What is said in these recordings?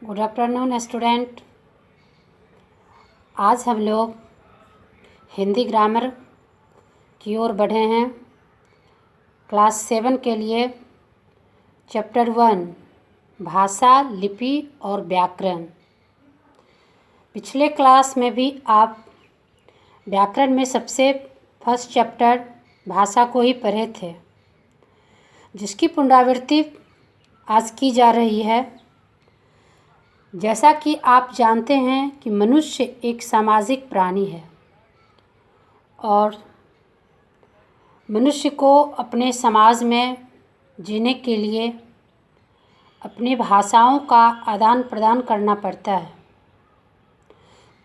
Good afternoon student. आज हम लोग हिंदी ग्रामर की ओर बढ़े हैं। क्लास 7 के लिए चैप्टर 1 भाषा, लिपि और व्याकरण। पिछले क्लास में भी आप व्याकरण में सबसे फर्स्ट चैप्टर भाषा को ही पढ़े थे, जिसकी पुनरावृत्ति आज की जा रही है। जैसा कि आप जानते हैं कि मनुष्य एक सामाजिक प्राणी है और मनुष्य को अपने समाज में जीने के लिए अपनी भाषाओं का आदान प्रदान करना पड़ता है।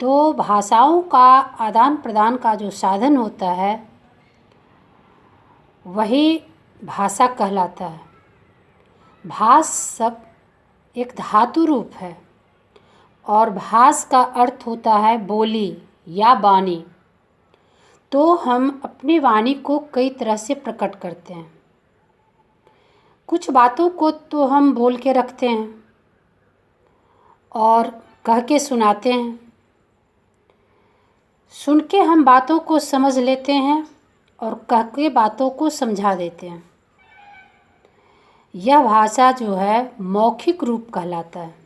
तो भाषाओं का आदान प्रदान का जो साधन होता है वही भाषा कहलाता है। भाष शब्द एक धातु रूप है और भाष का अर्थ होता है बोली या वाणी। तो हम अपनी वाणी को कई तरह से प्रकट करते हैं। कुछ बातों को तो हम बोल के रखते हैं और कह के सुनाते हैं। सुन के हम बातों को समझ लेते हैं और कह के बातों को समझा देते हैं। यह भाषा जो है मौखिक रूप कहलाता है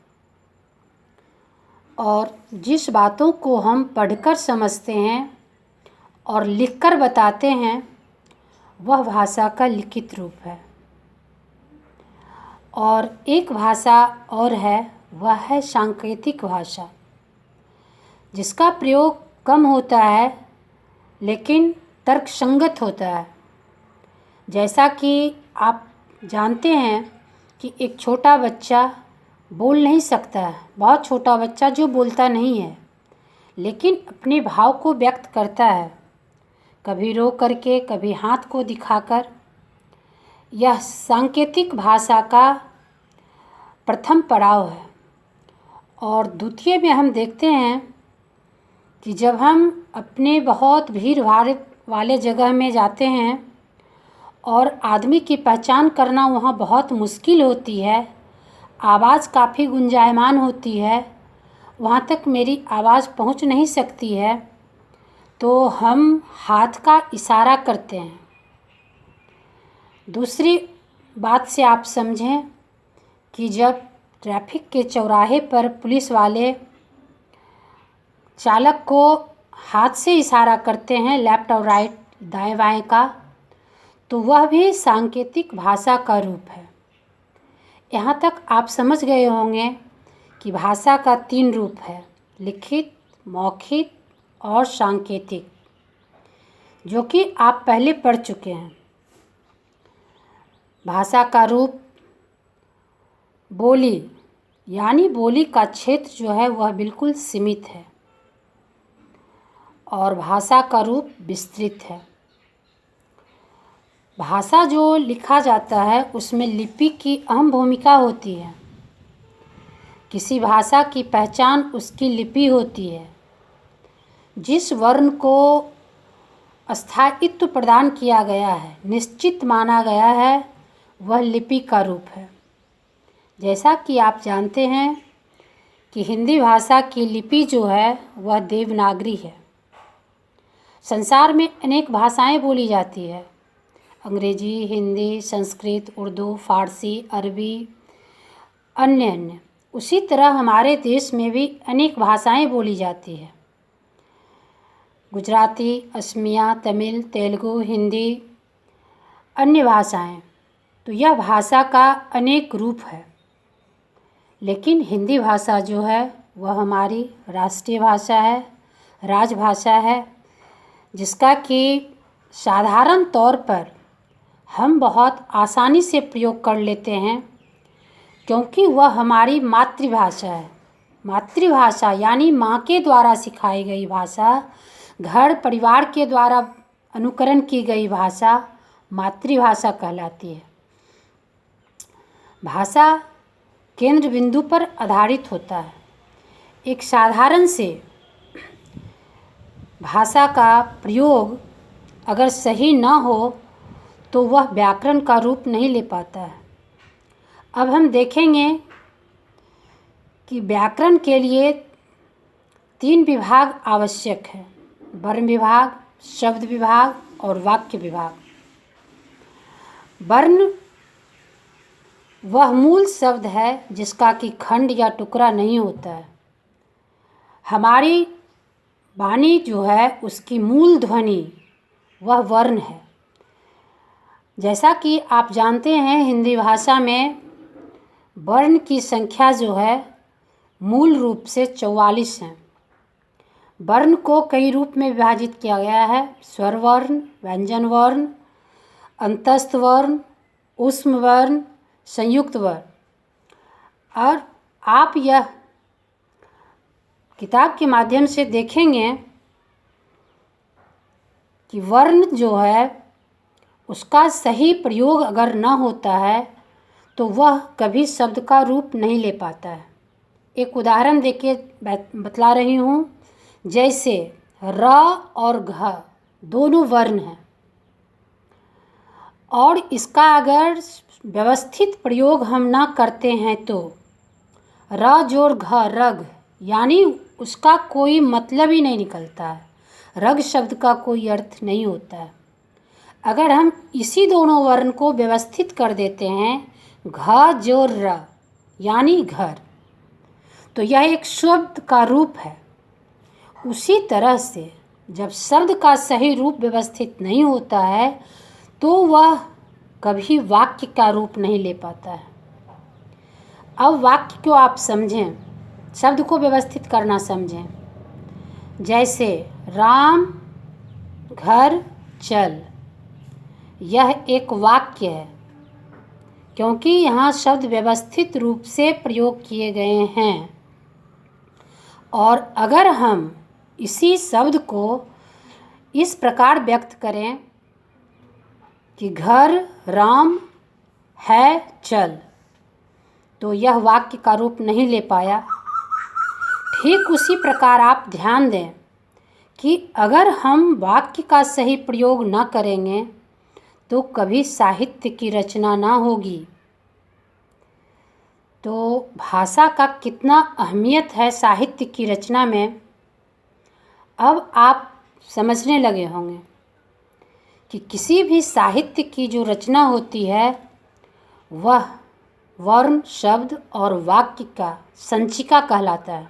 और जिस बातों को हम पढ़कर समझते हैं और लिखकर बताते हैं वह भाषा का लिखित रूप है। और एक भाषा और है, वह है सांकेतिक भाषा, जिसका प्रयोग कम होता है लेकिन तर्कसंगत होता है। जैसा कि आप जानते हैं कि एक छोटा बच्चा बोल नहीं सकता है, बहुत छोटा बच्चा जो बोलता नहीं है लेकिन अपने भाव को व्यक्त करता है, कभी रो करके, कभी हाथ को दिखाकर। यह सांकेतिक भाषा का प्रथम पड़ाव है। और द्वितीय में हम देखते हैं कि जब हम अपने बहुत भीड़ भाड़ वाले जगह में जाते हैं और आदमी की पहचान करना वहाँ बहुत मुश्किल होती है, आवाज़ काफ़ी गुंजायमान होती है, वहाँ तक मेरी आवाज़ पहुँच नहीं सकती है, तो हम हाथ का इशारा करते हैं। दूसरी बात से आप समझें कि जब ट्रैफिक के चौराहे पर पुलिस वाले चालक को हाथ से इशारा करते हैं, लेफ्ट और राइट, दाएं बाएं का, तो वह भी सांकेतिक भाषा का रूप है। यहाँ तक आप समझ गए होंगे कि भाषा का 3 रूप है, लिखित, मौखिक और सांकेतिक, जो कि आप पहले पढ़ चुके हैं। भाषा का रूप बोली, यानी बोली का क्षेत्र जो है वह बिल्कुल सीमित है और भाषा का रूप विस्तृत है। भाषा जो लिखा जाता है उसमें लिपि की अहम भूमिका होती है। किसी भाषा की पहचान उसकी लिपि होती है। जिस वर्ण को स्थायित्व प्रदान किया गया है, निश्चित माना गया है, वह लिपि का रूप है। जैसा कि आप जानते हैं कि हिंदी भाषा की लिपि जो है वह देवनागरी है। संसार में अनेक भाषाएं बोली जाती है, अंग्रेजी, हिंदी, संस्कृत, उर्दू, फारसी, अरबी, अन्य। उसी तरह हमारे देश में भी अनेक भाषाएं बोली जाती है, गुजराती, असमिया, तमिल, तेलुगु, हिंदी, अन्य भाषाएं। तो यह भाषा का अनेक रूप है, लेकिन हिंदी भाषा जो है वह हमारी राष्ट्रीय भाषा है, राजभाषा है, जिसका कि साधारण तौर पर हम बहुत आसानी से प्रयोग कर लेते हैं, क्योंकि वह हमारी मातृभाषा है। मातृभाषा यानी माँ के द्वारा सिखाई गई भाषा, घर परिवार के द्वारा अनुकरण की गई भाषा मातृभाषा कहलाती है। भाषा केंद्र बिंदु पर आधारित होता है। एक साधारण से भाषा का प्रयोग अगर सही न हो तो वह व्याकरण का रूप नहीं ले पाता है। अब हम देखेंगे कि व्याकरण के लिए 3 विभाग आवश्यक है: वर्ण विभाग, शब्द विभाग और वाक्य विभाग। वर्ण वह मूल शब्द है जिसका कि खंड या टुकड़ा नहीं होता है। हमारी वाणी जो है उसकी मूल ध्वनि वह वर्ण है। जैसा कि आप जानते हैं, हिंदी भाषा में वर्ण की संख्या जो है मूल रूप से 44 है। वर्ण को कई रूप में विभाजित किया गया है: स्वर वर्ण, व्यंजन वर्ण, अंतस्थ वर्ण, ऊष्म वर्ण, संयुक्त वर्ण। और आप यह किताब के माध्यम से देखेंगे कि वर्ण जो है उसका सही प्रयोग अगर न होता है तो वह कभी शब्द का रूप नहीं ले पाता है। एक उदाहरण देके बतला रही हूँ। जैसे र और घ दोनों वर्ण हैं और इसका अगर व्यवस्थित प्रयोग हम ना करते हैं तो र जोड़ घ रग, यानी उसका कोई मतलब ही नहीं निकलता है। रग शब्द का कोई अर्थ नहीं होता है। अगर हम इसी दोनों वर्ण को व्यवस्थित कर देते हैं, घ जोड़ र यानी घर, तो यह एक शब्द का रूप है। उसी तरह से जब शब्द का सही रूप व्यवस्थित नहीं होता है तो वह कभी वाक्य का रूप नहीं ले पाता है। अब वाक्य को आप समझें, शब्द को व्यवस्थित करना समझें। जैसे राम घर चल, यह एक वाक्य है क्योंकि यहाँ शब्द व्यवस्थित रूप से प्रयोग किए गए हैं। और अगर हम इसी शब्द को इस प्रकार व्यक्त करें कि घर राम है चल, तो यह वाक्य का रूप नहीं ले पाया। ठीक उसी प्रकार आप ध्यान दें कि अगर हम वाक्य का सही प्रयोग न करेंगे तो कभी साहित्य की रचना ना होगी। तो भाषा का कितना अहमियत है साहित्य की रचना में, अब आप समझने लगे होंगे कि किसी भी साहित्य की जो रचना होती है वह वर्ण, शब्द और वाक्य का संचिका कहलाता है।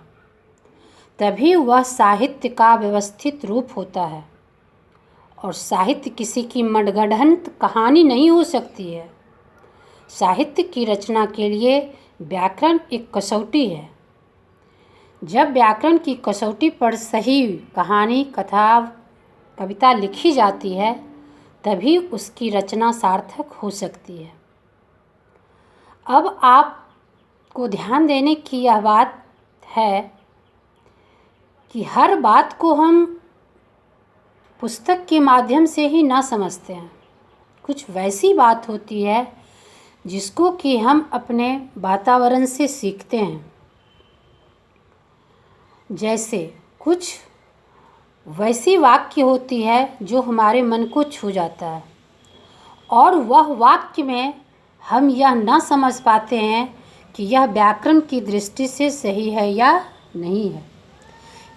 तभी वह साहित्य का व्यवस्थित रूप होता है। और साहित्य किसी की मनगढ़ंत कहानी नहीं हो सकती है। साहित्य की रचना के लिए व्याकरण एक कसौटी है। जब व्याकरण की कसौटी पर सही कहानी, कथा, कविता लिखी जाती है तभी उसकी रचना सार्थक हो सकती है। अब आपको ध्यान देने की यह बात है कि हर बात को हम पुस्तक के माध्यम से ही ना समझते हैं। कुछ वैसी बात होती है जिसको कि हम अपने वातावरण से सीखते हैं। जैसे कुछ वैसी वाक्य होती है जो हमारे मन को छू जाता है और वह वाक्य में हम यह ना समझ पाते हैं कि यह व्याकरण की दृष्टि से सही है या नहीं है।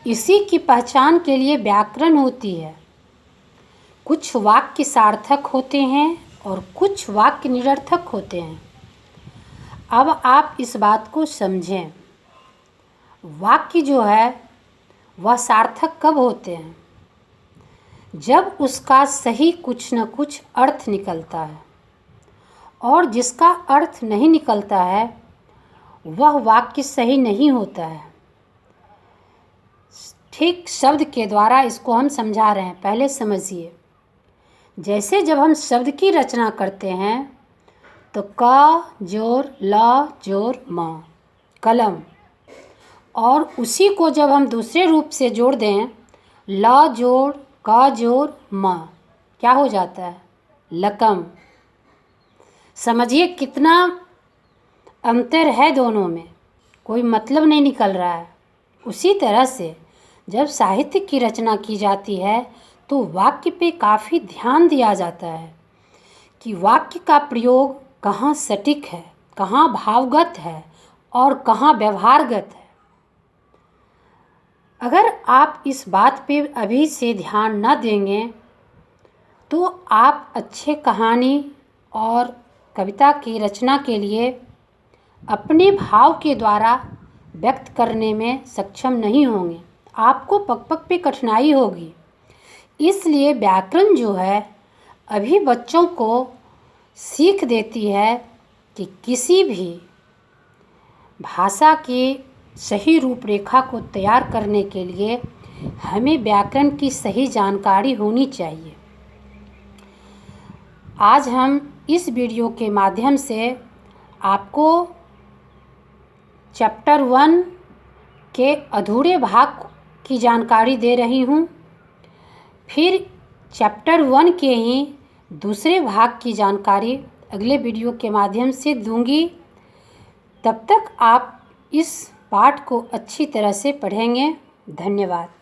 इसी की पहचान के लिए व्याकरण होती है। कुछ वाक्य सार्थक होते हैं और कुछ वाक्य निरर्थक होते हैं। अब आप इस बात को समझें। वाक्य जो है वह सार्थक कब होते हैं? जब उसका सही कुछ न कुछ अर्थ निकलता है, और जिसका अर्थ नहीं निकलता है वह वाक्य सही नहीं होता है। ठीक शब्द के द्वारा इसको हम समझा रहे हैं, पहले समझिए। जैसे जब हम शब्द की रचना करते हैं तो क जोड़ ल जोड़ म, कलम, और उसी को जब हम दूसरे रूप से जोड़ दें, ल जोड़ क जोड़ म, क्या हो जाता है? लकम। समझिए कितना अंतर है दोनों में, कोई मतलब नहीं निकल रहा है। उसी तरह से जब साहित्य की रचना की जाती है तो वाक्य पे काफ़ी ध्यान दिया जाता है कि वाक्य का प्रयोग कहाँ सटीक है, कहाँ भावगत है और कहाँ व्यवहारगत है। अगर आप इस बात पे अभी से ध्यान न देंगे तो आप अच्छे कहानी और कविता की रचना के लिए अपने भाव के द्वारा व्यक्त करने में सक्षम नहीं होंगे। आपको पग पग पे कठिनाई होगी। इसलिए व्याकरण जो है अभी बच्चों को सीख देती है कि किसी भी भाषा की सही रूपरेखा को तैयार करने के लिए हमें व्याकरण की सही जानकारी होनी चाहिए। आज हम इस वीडियो के माध्यम से आपको चैप्टर 1 के अधूरे भाग की जानकारी दे रही हूँ। फिर चैप्टर 1 के ही दूसरे भाग की जानकारी अगले वीडियो के माध्यम से दूंगी। तब तक आप इस पाठ को अच्छी तरह से पढ़ेंगे। धन्यवाद।